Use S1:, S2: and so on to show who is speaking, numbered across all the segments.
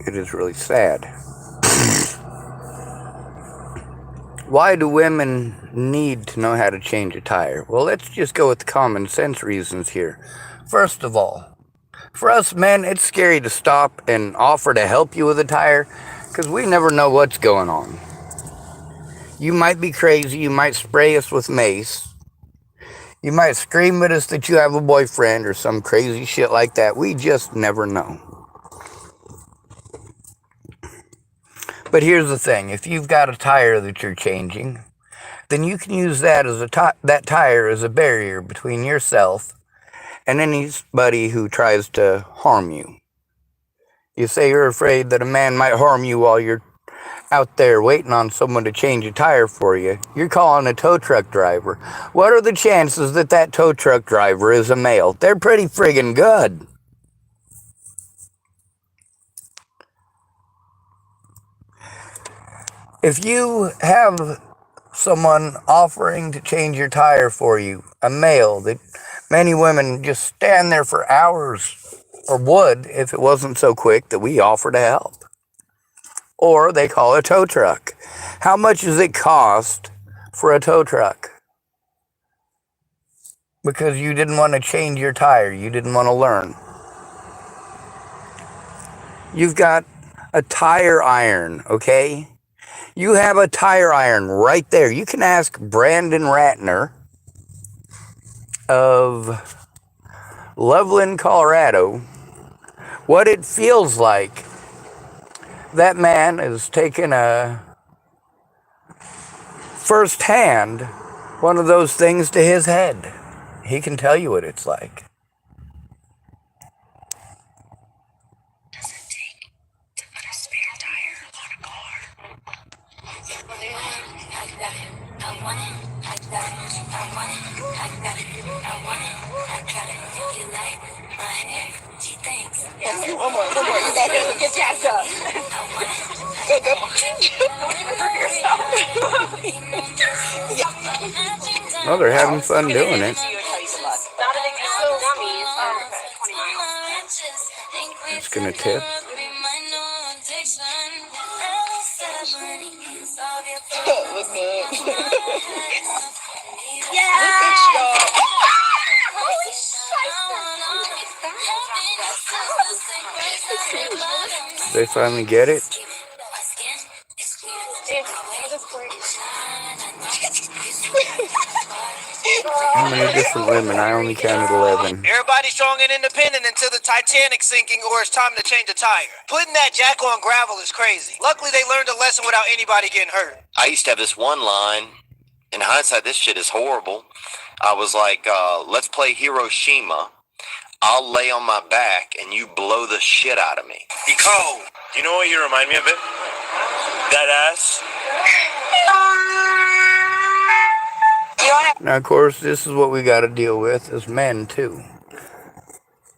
S1: It is really sad. Why do women need to know how to change a tire? Well, let's just go with the common sense reasons here. First of all, for us men, it's scary to stop and offer to help you with a tire because we never know what's going on. You might be crazy, you might spray us with mace, you might scream at us that you have a boyfriend or some crazy shit like that. We just never know. But here's the thing, if you've got a tire that you're changing, then you can use that as that tire as a barrier between yourself and anybody who tries to harm you. You say you're afraid that a man might harm you while you're out there waiting on someone to change a tire for you. You're calling a tow truck driver. What are the chances that that tow truck driver is a male? They're pretty friggin' good. If you have someone offering to change your tire for you, a male, that many women just stand there for hours, or would if it wasn't so quick that we offer to help. Or they call a tow truck. How much does it cost for a tow truck? Because you didn't want to change your tire, you didn't want to learn. You've got a tire iron, okay? You have a tire iron right there. You can ask Brandon Ratner of Loveland, Colorado, what it feels like. That man has taken a firsthand one of those things to his head. He can tell you what it's like.
S2: Does it take to put a spare tire on a car? I want it, I got it, I want it, I got it, I want it, I got it. You like my hair? She thinks. One more. You got it. Get your ass up. I want it. Go. Don't even hurt yourself.
S1: Well, they're having fun doing it. It's gonna tip. They finally get it. How many different women? I only counted 11.
S3: Everybody's strong and independent until the Titanic's sinking or it's time to change a tire. Putting that jack on gravel is crazy. Luckily, they learned a lesson without anybody getting hurt.
S4: I used to have this one line. In hindsight, this shit is horrible. I was like, let's play Hiroshima. I'll lay on my back and you blow the shit out of me.
S3: Be cold.
S5: You know what you remind me of it? That ass.
S1: Now, of course, this is what we got to deal with as men, too.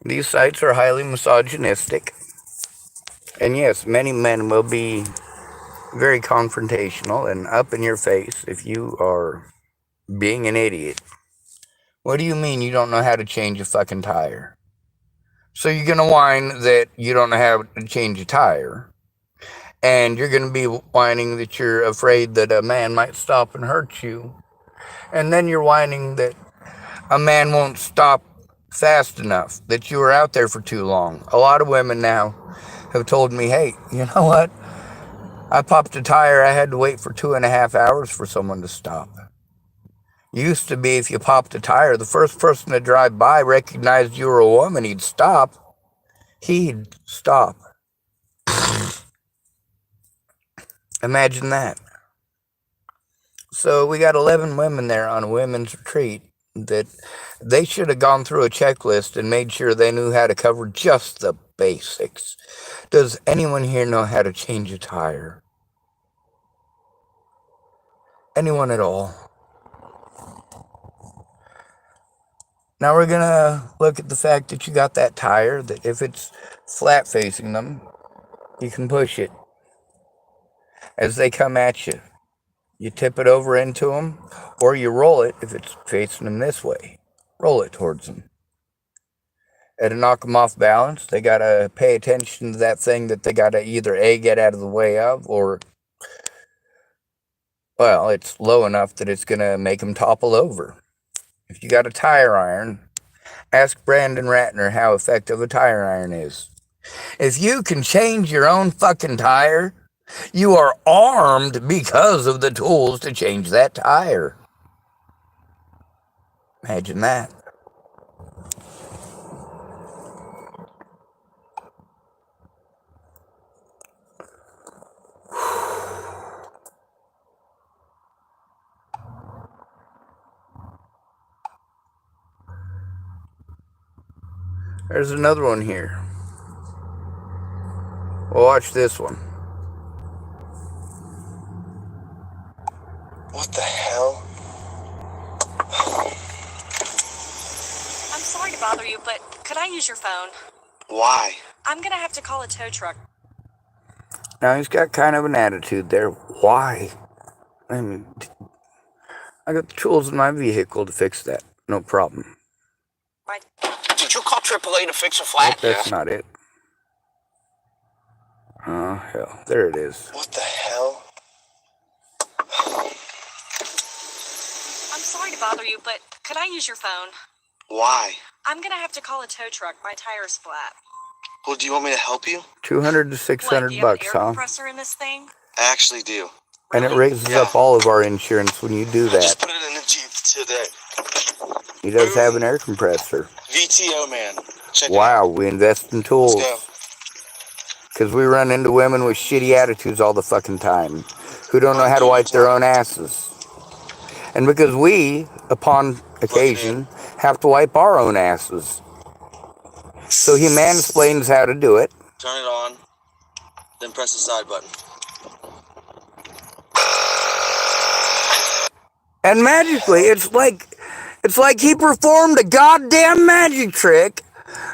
S1: These sites are highly misogynistic. And yes, many men will be very confrontational and up in your face if you are being an idiot. What do you mean you don't know how to change a fucking tire? So you're going to whine that you don't know how to change a tire. And you're going to be whining that you're afraid that a man might stop and hurt you. And then you're whining that a man won't stop fast enough, that you were out there for too long. A lot of women now have told me, hey, you know what? I popped a tire. I had to wait for 2.5 hours for someone to stop. Used to be if you popped a tire, the first person to drive by recognized you were a woman, he'd stop. He'd stop. Imagine that. So we got 11 women there on a women's retreat that they should have gone through a checklist and made sure they knew how to cover just the basics. Does anyone here know how to change a tire? Anyone at all? Now we're going to look at the fact that you got that tire, that if it's flat facing them, you can push it as they come at you. You tip it over into them, or you roll it if it's facing them this way. Roll it towards them. It'll knock them off balance. They got to pay attention to that thing that they got to either A, get out of the way of, or, well, it's low enough that it's going to make them topple over. If you got a tire iron, ask Brandon Ratner how effective a tire iron is. If you can change your own fucking tire, you are armed because of the tools to change that tire. Imagine that. There's another one here. Well, watch this one.
S3: What the hell?
S6: I'm sorry to bother you, but could I use your phone?
S3: Why?
S6: I'm gonna have to call a tow truck.
S1: Now, he's got kind of an attitude there. Why? I mean, I got the tools in my vehicle to fix that. No problem.
S6: Right.
S3: Did you call AAA to fix a
S1: Nope,
S3: flat?
S1: that's not it. Oh, hell. There it is.
S3: What the hell?
S6: I'm sorry to bother you, but could I use your phone?
S3: Why?
S6: I'm gonna have to call a tow truck. My tire's flat.
S3: Well, do you want me to help you?
S1: 200 to
S6: What,
S1: 600
S6: do you have an
S1: bucks,
S6: air
S1: huh?
S6: compressor in this thing?
S3: I actually do.
S1: And it
S6: Really?
S1: raises up all of our insurance when you do
S3: I just
S1: that.
S3: put it in the Jeep today.
S1: He does have an air compressor.
S3: VTO, man. Check it out.
S1: Wow, we invest in
S3: Let's
S1: tools.
S3: go.
S1: Because we run into women with shitty attitudes all the fucking time, who don't know how to wipe their own asses. And because we, upon occasion, have to wipe our own asses. So he mansplains how to do it.
S3: Turn it on, then press the side button.
S1: And magically, it's like he performed a goddamn magic trick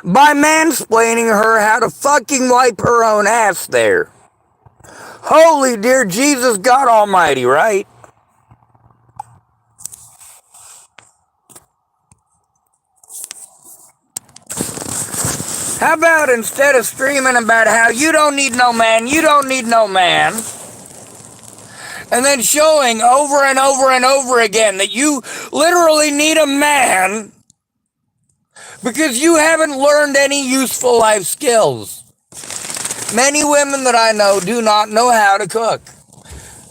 S1: by mansplaining her how to fucking wipe her own ass there. Holy dear Jesus God Almighty, right? How about instead of screaming about how you don't need no man, you don't need no man, and then showing over and over and over again that you literally need a man because you haven't learned any useful life skills. Many women that I know do not know how to cook.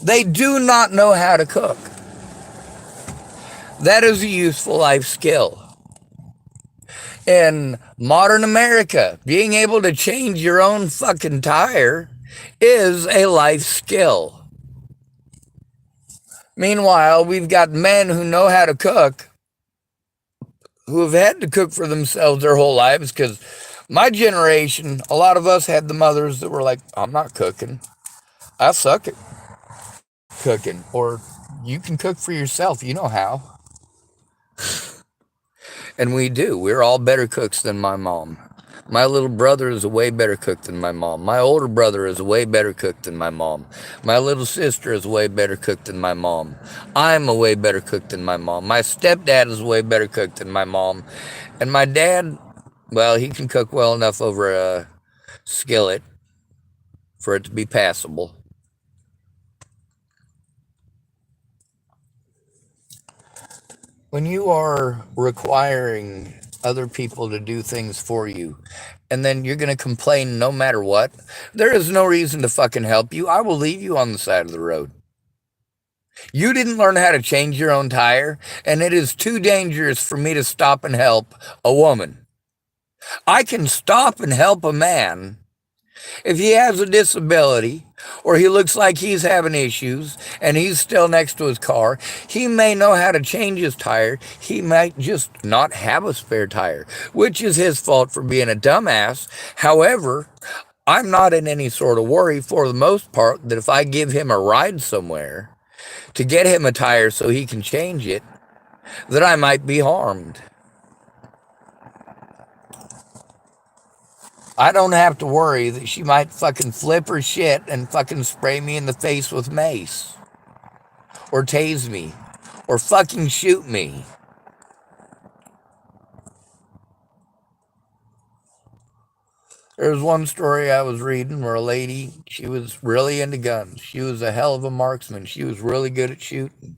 S1: They do not know how to cook. That is a useful life skill. In modern America, being able to change your own fucking tire is a life skill. Meanwhile, we've got men who know how to cook, who have had to cook for themselves their whole lives, because my generation, a lot of us had the mothers that were like, I'm not cooking. I suck at cooking. Or you can cook for yourself. You know how. And we do. We're all better cooks than my mom. My little brother is a way better cook than my mom. My older brother is a way better cook than my mom. My little sister is a way better cook than my mom. I'm a way better cook than my mom. My stepdad is a way better cook than my mom. And my dad, well, he can cook well enough over a skillet for it to be passable. When you are requiring other people to do things for you, and then you're going to complain no matter what, there is no reason to fucking help you. I will leave you on the side of the road. You didn't learn how to change your own tire, and it is too dangerous for me to stop and help a woman. I can stop and help a man if he has a disability, or he looks like he's having issues, and he's still next to his car. He may know how to change his tire. He might just not have a spare tire, which is his fault for being a dumbass. However, I'm not in any sort of worry for the most part that if I give him a ride somewhere to get him a tire so he can change it, that I might be harmed. I don't have to worry that she might fucking flip her shit and fucking spray me in the face with mace. Or tase me. Or fucking shoot me. There's one story I was reading where a lady, she was really into guns. She was a hell of a marksman. She was really good at shooting.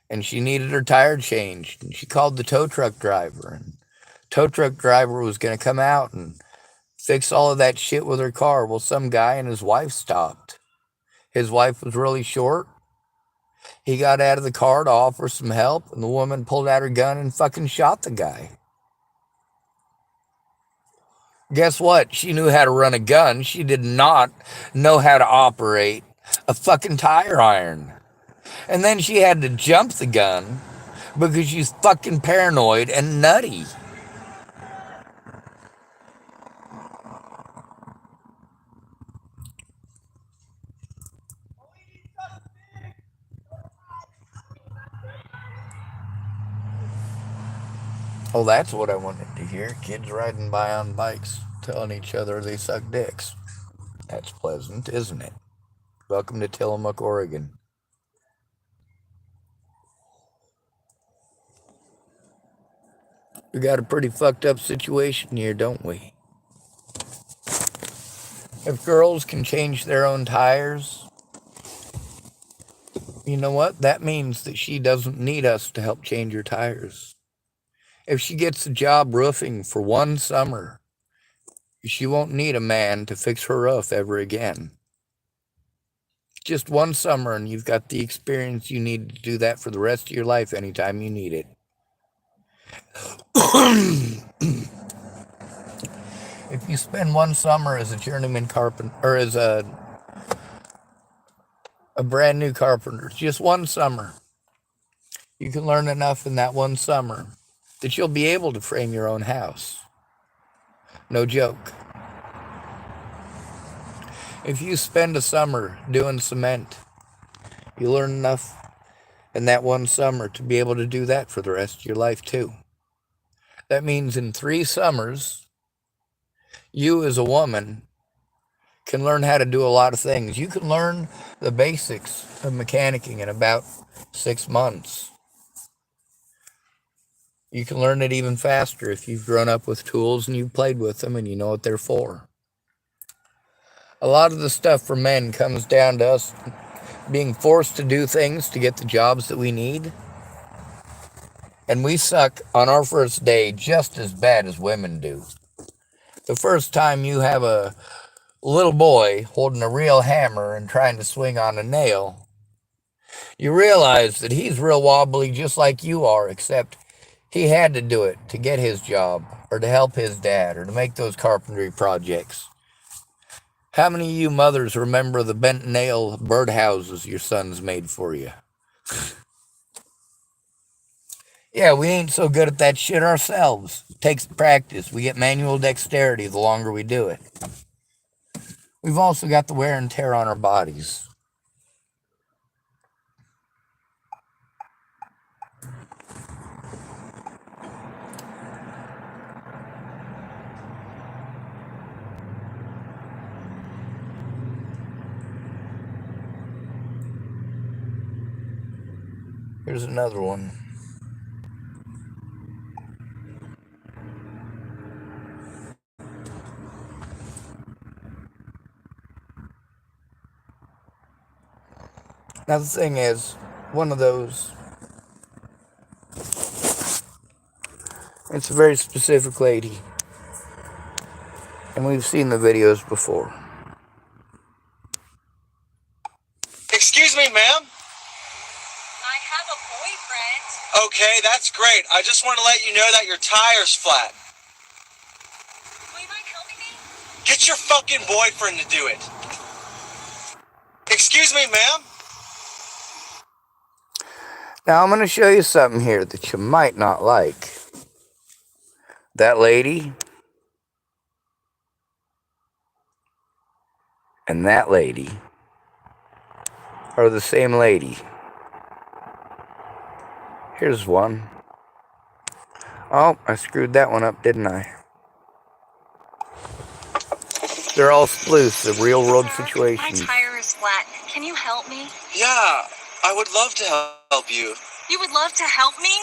S1: And she needed her tire changed. And she called the tow truck driver. And tow truck driver was going to come out and fix all of that shit with her car. Well, some guy and his wife stopped. His wife was really short. He got out of the car to offer some help, and the woman pulled out her gun and fucking shot the guy. Guess what? She knew how to run a gun. She did not know how to operate a fucking tire iron. And then she had to jump the gun because she's fucking paranoid and nutty. Oh, that's what I wanted to hear. Kids riding by on bikes, telling each other they suck dicks. That's pleasant, isn't it? Welcome to Tillamook, Oregon. We got a pretty fucked up situation here, don't we? If girls can change their own tires, you know what? That means that she doesn't need us to help change her tires. If she gets a job roofing for one summer, she won't need a man to fix her roof ever again. Just one summer and you've got the experience you need to do that for the rest of your life anytime you need it. If you spend one summer as a journeyman carpenter, or as a brand new carpenter, just one summer, you can learn enough in that one summer that you'll be able to frame your own house. No joke. If you spend a summer doing cement, you learn enough in that one summer to be able to do that for the rest of your life too. That means in 3 summers, you as a woman can learn how to do a lot of things. You can learn the basics of mechanicking in about 6 months. You can learn it even faster if you've grown up with tools and you've played with them and you know what they're for. A lot of the stuff for men comes down to us being forced to do things to get the jobs that we need. And we suck on our first day just as bad as women do. The first time you have a little boy holding a real hammer and trying to swing on a nail, you realize that he's real wobbly just like you are, except he had to do it to get his job, or to help his dad, or to make those carpentry projects. How many of you mothers remember the bent nail birdhouses your sons made for you? Yeah, we ain't so good at that shit ourselves. It takes practice. We get manual dexterity the longer we do it. We've also got the wear and tear on our bodies. Here's another one. Now the thing is, one of those, it's a very specific lady. And we've seen the videos before.
S3: Excuse me, ma'am.
S6: I have a boyfriend.
S3: Okay, that's great. I just want to let you know that your tire's flat.
S6: Will you mind helping me?
S3: Get your fucking boyfriend to do it. Excuse me, ma'am.
S1: Now I'm going to show you something here that you might not like. That lady and that lady are the same lady. Here's one. Oh, I screwed that one up, didn't I? They're all sleuths of real world situations.
S6: My tire is flat. Can you help me?
S3: Yeah, I would love to help you.
S6: You would love to help me?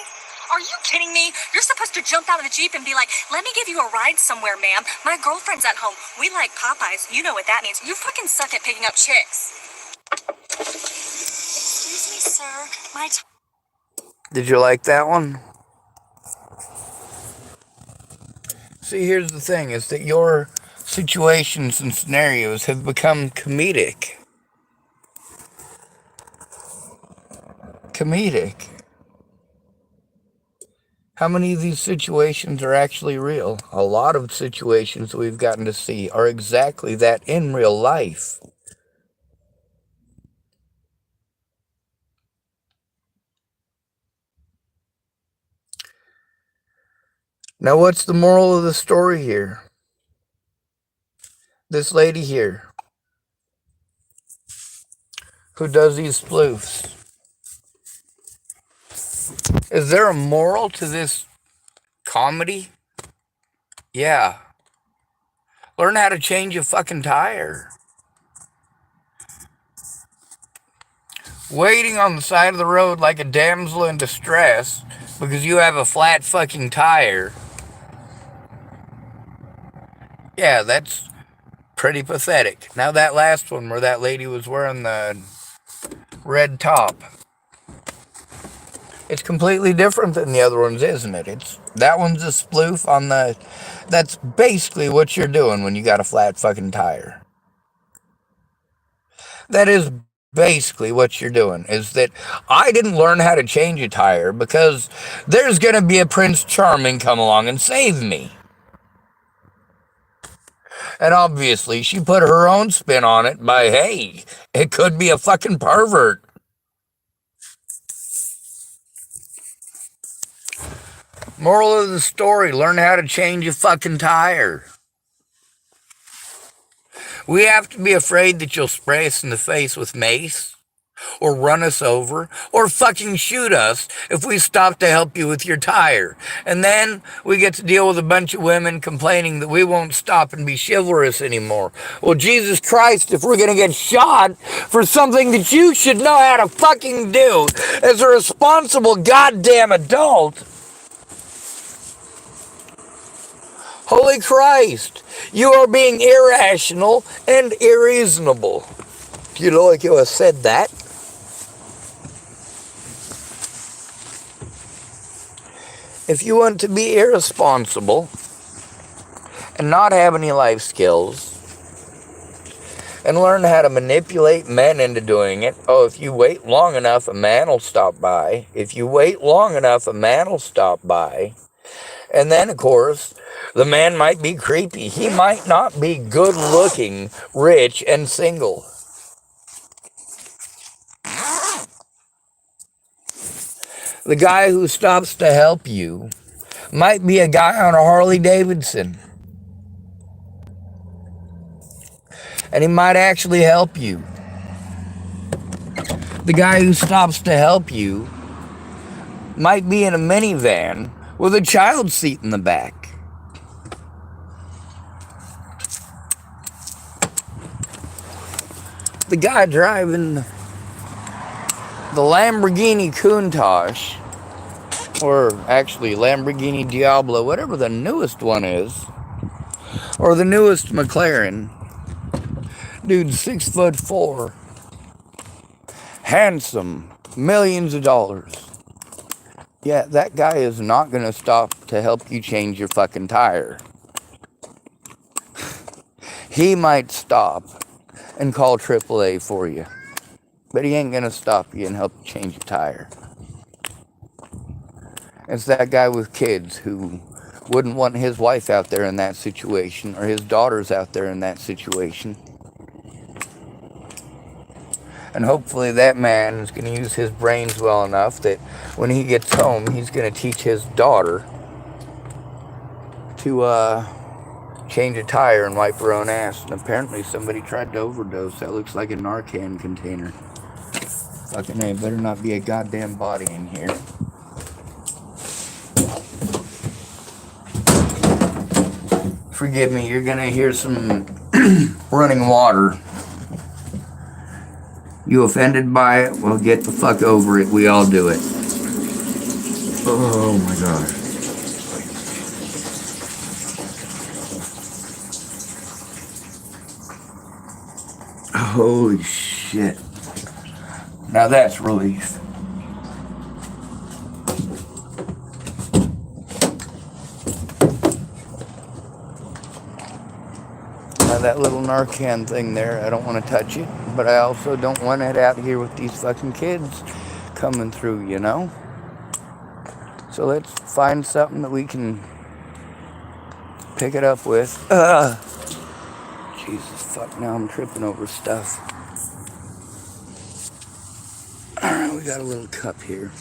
S6: Are you kidding me? You're supposed to jump out of the Jeep and be like, let me give you a ride somewhere, ma'am. My girlfriend's at home. We like Popeyes. You know what that means. You fucking suck at picking up chicks. Excuse me, sir. My
S1: Did you like that one? See, here's the thing, is that your situations and scenarios have become comedic. Comedic. How many of these situations are actually real? A lot of situations we've gotten to see are exactly that in real life. Now, what's the moral of the story here? This lady here, who does these spoofs. Is there a moral to this comedy? Yeah. Learn how to change a fucking tire. Waiting on the side of the road like a damsel in distress because you have a flat fucking tire. Yeah, that's pretty pathetic. Now that last one where that lady was wearing the red top, it's completely different than the other ones, isn't it? That one's a sploof on the... That's basically what you're doing when you got a flat fucking tire. That is basically what you're doing, is that I didn't learn how to change a tire because there's going to be a Prince Charming come along and save me. And obviously, she put her own spin on it by, hey, it could be a fucking pervert. Moral of the story, learn how to change a fucking tire. We have to be afraid that you'll spray us in the face with mace, or run us over, or fucking shoot us if we stop to help you with your tire. And then we get to deal with a bunch of women complaining that we won't stop and be chivalrous anymore. Well, Jesus Christ, if we're gonna get shot for something that you should know how to fucking do as a responsible goddamn adult, holy Christ, you are being irrational and unreasonable. Do you know like you have said that? If you want to be irresponsible and not have any life skills and learn how to manipulate men into doing it, oh, if you wait long enough, a man will stop by. If you wait long enough, a man will stop by. And then, of course, the man might be creepy. He might not be good looking, rich, and single. The guy who stops to help you might be a guy on a Harley Davidson. And he might actually help you. The guy who stops to help you might be in a minivan with a child seat in the back. The guy driving the Lamborghini Countach, or actually Lamborghini Diablo, whatever the newest one is, or the newest McLaren. Dude, 6'4", handsome, millions of dollars. Yeah, that guy is not going to stop to help you change your fucking tire. He might stop and call AAA for you, but he ain't going to stop you and help you change your tire. It's that guy with kids who wouldn't want his wife out there in that situation, or his daughters out there in that situation. And hopefully that man is going to use his brains well enough that when he gets home, he's going to teach his daughter to change a tire and wipe her own ass. And apparently somebody tried to overdose. That looks like a Narcan container. Fucking A, better not be a goddamn body in here. Forgive me, you're going to hear some running water. You offended by it? Well, get the fuck over it. We all do it.
S7: Oh my gosh. Holy shit.
S1: Now that's relief. Now that little Narcan thing there, I don't want to touch it, but I also don't want it out here with these fucking kids coming through, you know? So let's find something that we can pick it up with. Jesus, fuck, now I'm tripping over stuff. Alright, we got a little cup here.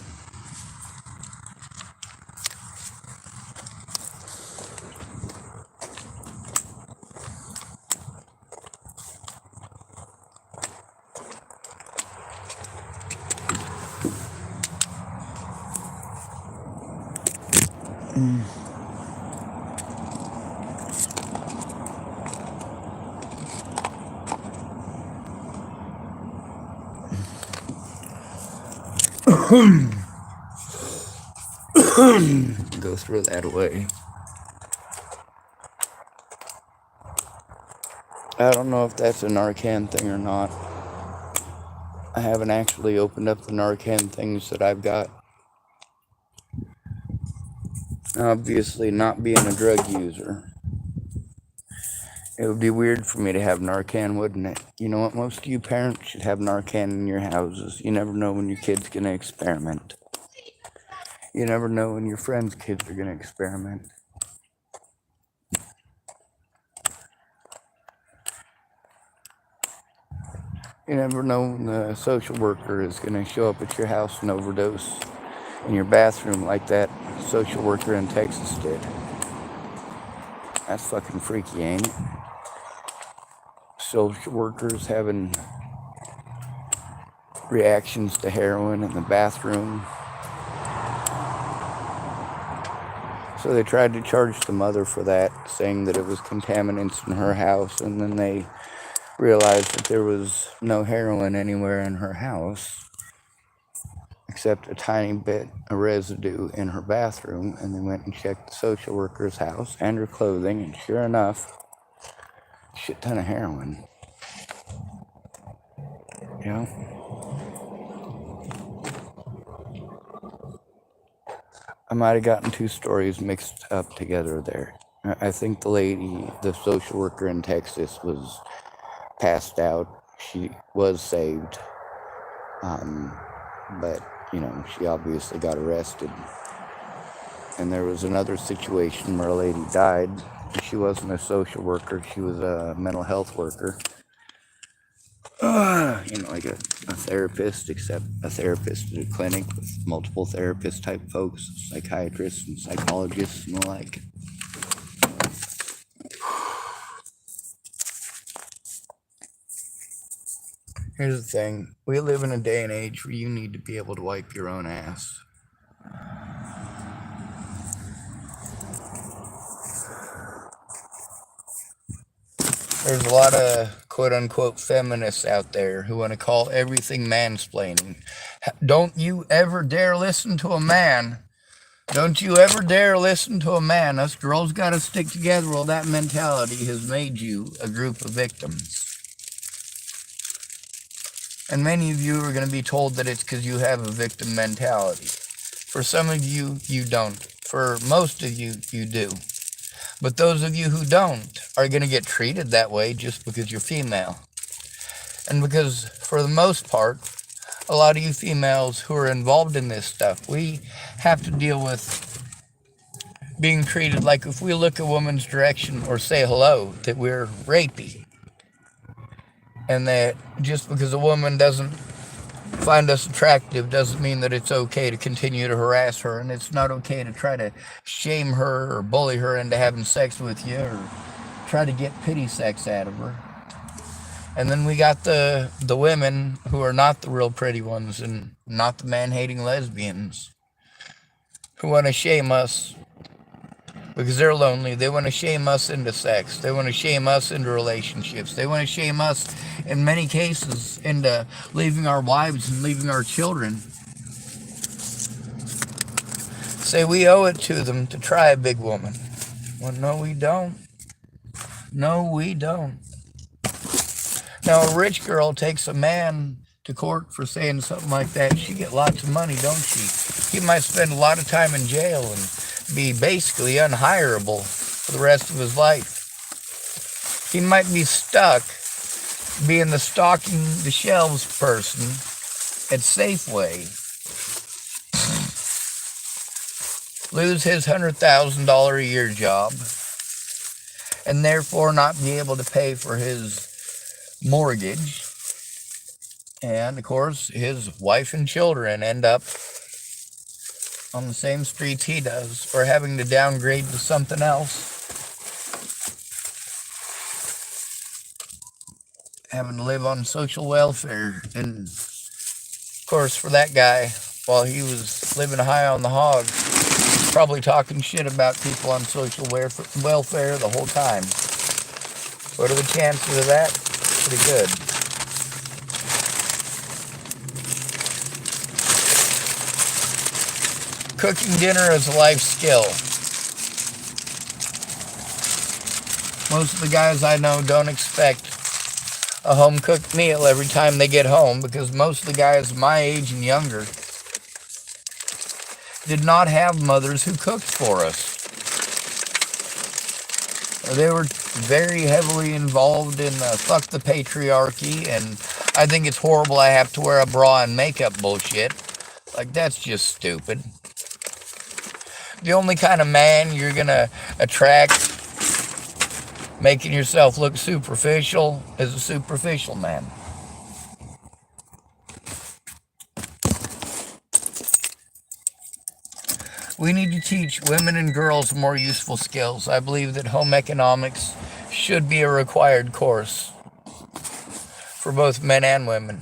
S1: Go throw that away. I don't know if that's a Narcan thing or not. I haven't actually opened up the Narcan things that I've got. Obviously, not being a drug user, it would be weird for me to have Narcan, wouldn't it? You know what? Most of you parents should have Narcan in your houses. You never know when your kid's going to experiment. You never know when your friends' kids are going to experiment. You never know when the social worker is going to show up at your house and overdose in your bathroom like that social worker in Texas did. That's fucking freaky, ain't it? Social workers having reactions to heroin in the bathroom. So they tried to charge the mother for that, saying that it was contaminants in her house, and then they realized that there was no heroin anywhere in her house except a tiny bit of residue in her bathroom, and they went and checked the social worker's house and her clothing, and sure enough, a shit ton of heroin. You know? I might have gotten two stories mixed up together there. I think the lady, the social worker in Texas, was passed out. She was saved. But, you know, she obviously got arrested. And there was another situation where a lady died. She wasn't a social worker. She was a mental health worker. You know, like a therapist, except a therapist at a clinic with multiple therapist type folks, psychiatrists and psychologists and the like. Here's the thing. We live in a day and age where you need to be able to wipe your own ass. There's a lot of quote-unquote feminists out there who want to call everything mansplaining. Don't you ever dare listen to a man. Don't you ever dare listen to a man. Us girls got to stick together, or that mentality has made you a group of victims. And many of you are going to be told that it's because you have a victim mentality. For some of you, you don't. For most of you, you do. But those of you who don't are going to get treated that way just because you're female. And because, for the most part, a lot of you females who are involved in this stuff, we have to deal with being treated like if we look a woman's direction or say hello, that we're rapey. And that just because a woman doesn't find us attractive doesn't mean that it's okay to continue to harass her, and it's not okay to try to shame her or bully her into having sex with you or try to get pity sex out of her. And then we got the women who are not the real pretty ones and not the man-hating lesbians who want to shame us because they're lonely. They want to shame us into sex. They want to shame us into relationships. They want to shame us, in many cases, into leaving our wives and leaving our children. say we owe it to them to try a big woman. Well, no, we don't. No, we don't. Now, a rich girl takes a man to court for saying something like that. She get lots of money, don't she? He might spend a lot of time in jail and be basically unhireable for the rest of his life. He might be stuck being the stocking the shelves person at Safeway. Lose his $100,000 a year job and therefore not be able to pay for his mortgage. And of course, his wife and children end up on the same streets he does, or having to downgrade to something else. Having to live on social welfare. And of course, for that guy, while he was living high on the hog, he's probably talking shit about people on social welfare the whole time. What are the chances of that? Pretty good. Cooking dinner is a life skill. Most of the guys I know don't expect a home-cooked meal every time they get home, because most of the guys my age and younger did not have mothers who cooked for us. They were very heavily involved in fuck the patriarchy, and I think it's horrible I have to wear a bra and makeup bullshit. Like, that's just stupid. The only kind of man you're gonna attract making yourself look superficial is a superficial man. We need to teach women and girls more useful skills. I believe that home economics should be a required course for both men and women.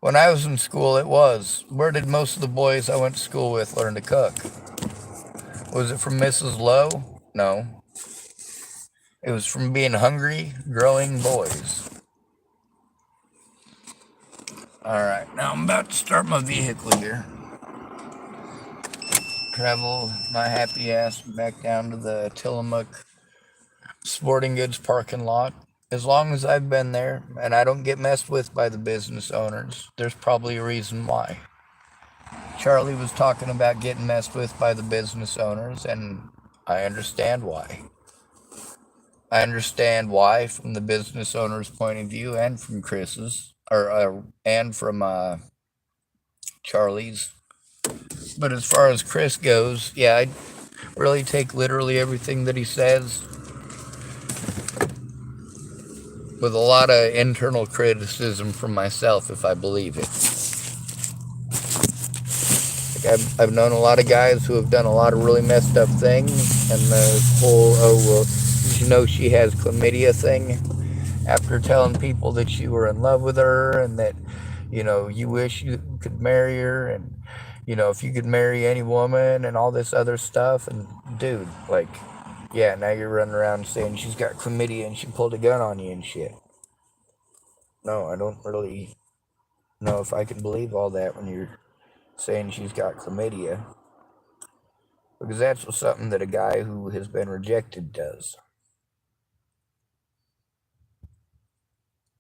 S1: When I was in school, it was. Where did most of the boys I went to school with learn to cook? Was it from Mrs. Lowe? No. It was from being hungry, growing boys. Alright, now I'm about to start my vehicle here. Travel my happy ass back down to the Tillamook Sporting Goods parking lot. As long as I've been there and I don't get messed with by the business owners, there's probably a reason why. Charlie was talking about getting messed with by the business owners, and I understand why. I understand why from the business owner's point of view, and from Chris's, and from Charlie's. But as far as Chris goes, yeah, I really take literally everything that he says with a lot of internal criticism from myself if I believe it. I've known a lot of guys who have done a lot of really messed up things, and the whole, oh, well, did you know she has chlamydia thing? After telling people that you were in love with her, and that, you know, you wish you could marry her, and, you know, if you could marry any woman, and all this other stuff, and, dude, like, yeah, now you're running around saying she's got chlamydia and she pulled a gun on you and shit. No, I don't really know if I can believe all that when you're saying she's got chlamydia, because that's something that a guy who has been rejected does.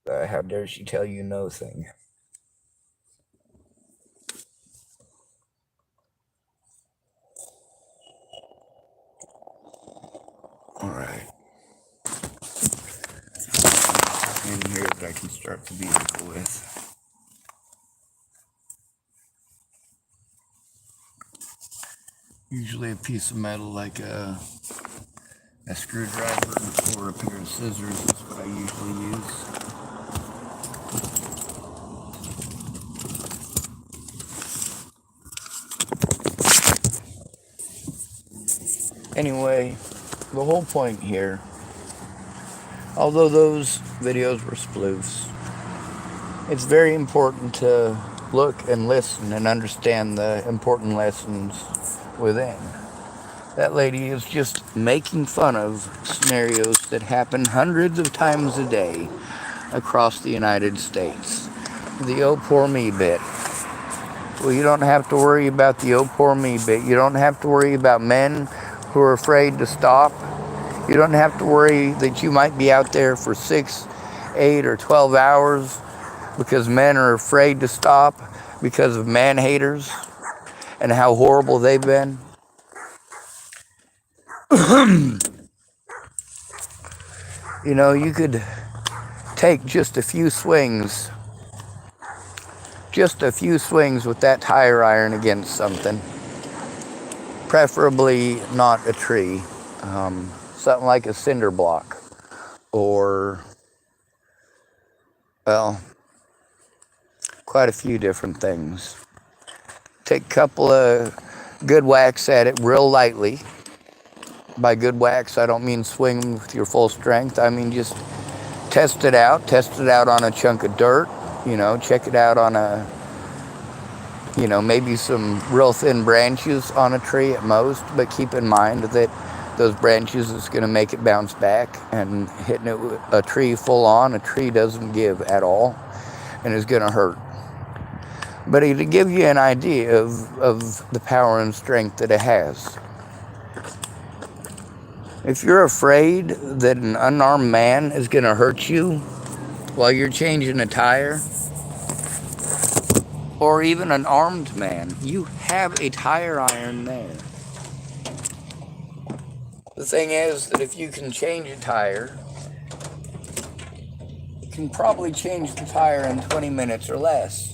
S1: How dare she tell you no thing. Alright. In here that I can start the vehicle with. Usually a piece of metal like a screwdriver or a pair of scissors is what I usually use. Anyway, the whole point here, although those videos were spoofs, it's very important to look and listen and understand the important lessons within. That lady is just making fun of scenarios that happen hundreds of times a day across the United States. The oh poor me bit. Well, you don't have to worry about the oh poor me bit. You don't have to worry about men who are afraid to stop. You don't have to worry that you might be out there for 6, 8, or 12 hours because men are afraid to stop because of man haters and how horrible they've been. You know, you could take just a few swings with that tire iron against something. Preferably not a tree. Something like a cinder block. Or, well, quite a few different things. Take a couple of good whacks at it real lightly. By good whacks, I don't mean swing with your full strength. I mean just test it out. Test it out on a chunk of dirt. You know, check it out on a, you know, maybe some real thin branches on a tree at most. But keep in mind that those branches is going to make it bounce back. And hitting it with a tree full on, a tree doesn't give at all and is going to hurt. But to give you an idea of the power and strength that it has. If you're afraid that an unarmed man is going to hurt you while you're changing a tire, or even an armed man, you have a tire iron there. The thing is that if you can change a tire, you can probably change the tire in 20 minutes or less.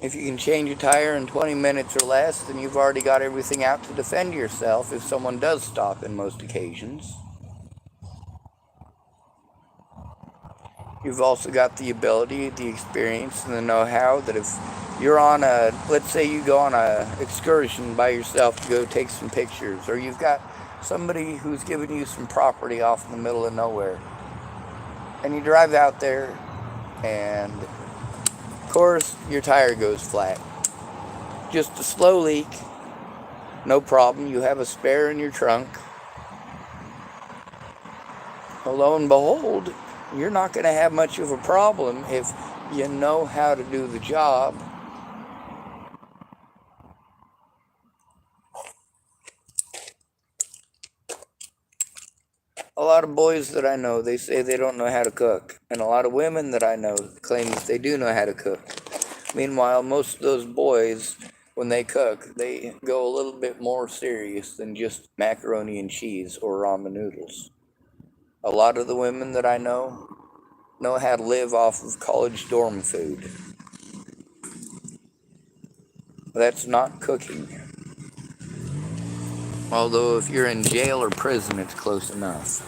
S1: If you can change a tire in 20 minutes or less, then you've already got everything out to defend yourself if someone does stop in most occasions. You've also got the ability, the experience, and the know-how that if you're on a, let's say you go on a excursion by yourself to go take some pictures, or you've got somebody who's giving you some property off in the middle of nowhere, and you drive out there and of course, your tire goes flat. Just a slow leak, no problem. You have a spare in your trunk. Well, lo and behold, you're not going to have much of a problem if you know how to do the job. A lot of boys that I know, they say they don't know how to cook. And a lot of women that I know claim that they do know how to cook. Meanwhile, most of those boys, when they cook, they go a little bit more serious than just macaroni and cheese or ramen noodles. A lot of the women that I know how to live off of college dorm food. That's not cooking. Although if you're in jail or prison, it's close enough.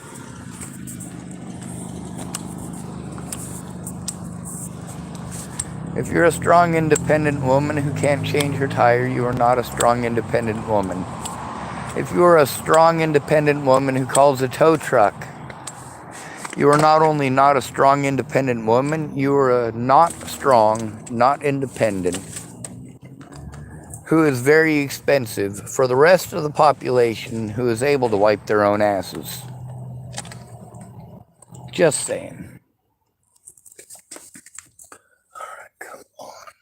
S1: If you're a strong, independent woman who can't change her tire, you are not a strong, independent woman. If you are a strong, independent woman who calls a tow truck, you are not only not a strong, independent woman, you are a not strong, not independent, who is very expensive for the rest of the population who is able to wipe their own asses. Just saying. Alright, come on.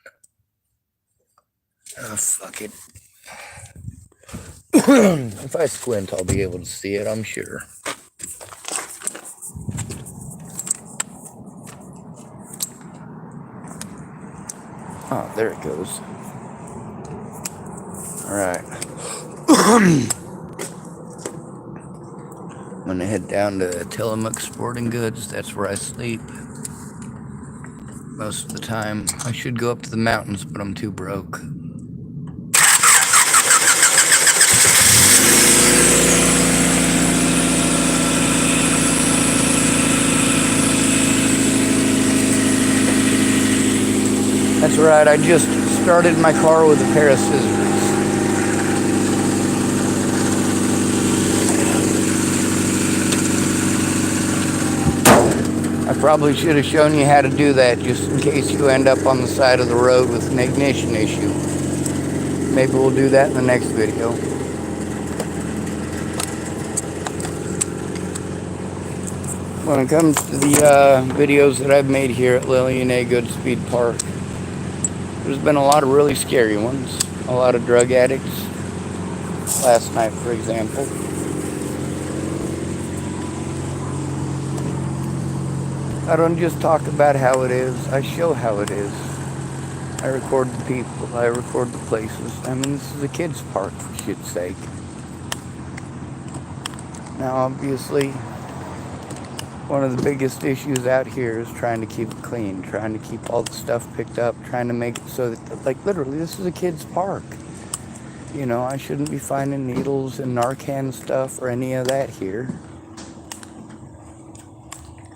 S1: Oh, fuck it. If I squint, I'll be able to see it, I'm sure. Oh, there it goes. Alright. I'm gonna head down to Tillamook Sporting Goods. That's where I sleep most of the time. I should go up to the mountains, but I'm too broke. That's right, I just started my car with a pair of scissors. I probably should have shown you how to do that just in case you end up on the side of the road with an ignition issue. Maybe we'll do that in the next video. When it comes to the videos that I've made here at Lillian A. Goodspeed Park, there's been a lot of really scary ones. A lot of drug addicts. Last night, for example. I don't just talk about how it is, I show how it is. I record the people, I record the places. I mean, this is a kid's park, for shit's sake. Now, obviously, one of the biggest issues out here is trying to keep it clean, trying to keep all the stuff picked up, trying to make it so that, like, literally, this is a kid's park. You know, I shouldn't be finding needles and Narcan stuff or any of that here.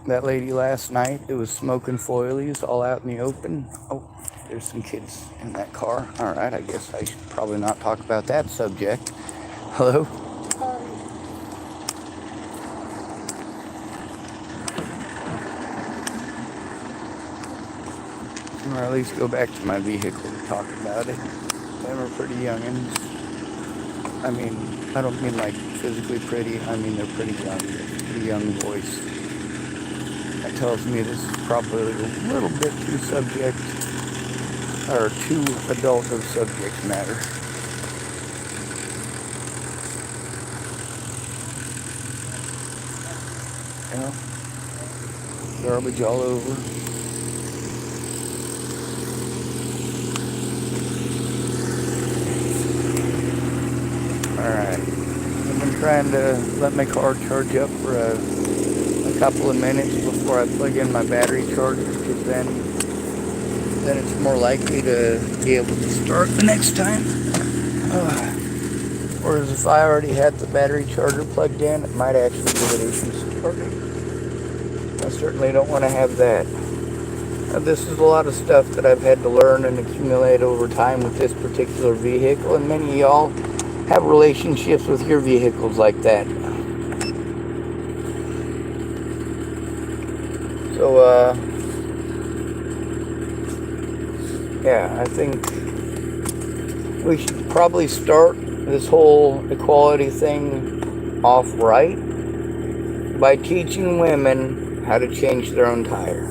S1: That lady last night, it was smoking foilies all out in the open. Oh, there's some kids in that car. All right, I guess I should probably not talk about that subject. Hello? Or at least go back to my vehicle to talk about it. Them are pretty youngins. I mean, I don't mean like physically pretty. I mean they're pretty young. Pretty young voice. That tells me this is probably a little bit too subject, or too adult of subject matter. You know, garbage all over. Alright, I've been trying to let my car charge up for a couple of minutes before I plug in my battery charger, because then it's more likely to be able to start the next time. Whereas if I already had the battery charger plugged in, it might actually give it issues starting. I certainly don't want to have that. Now, this is a lot of stuff that I've had to learn and accumulate over time with this particular vehicle, and many of y'all have relationships with your vehicles like that. So, yeah, I think we should probably start this whole equality thing off right by teaching women how to change their own tire.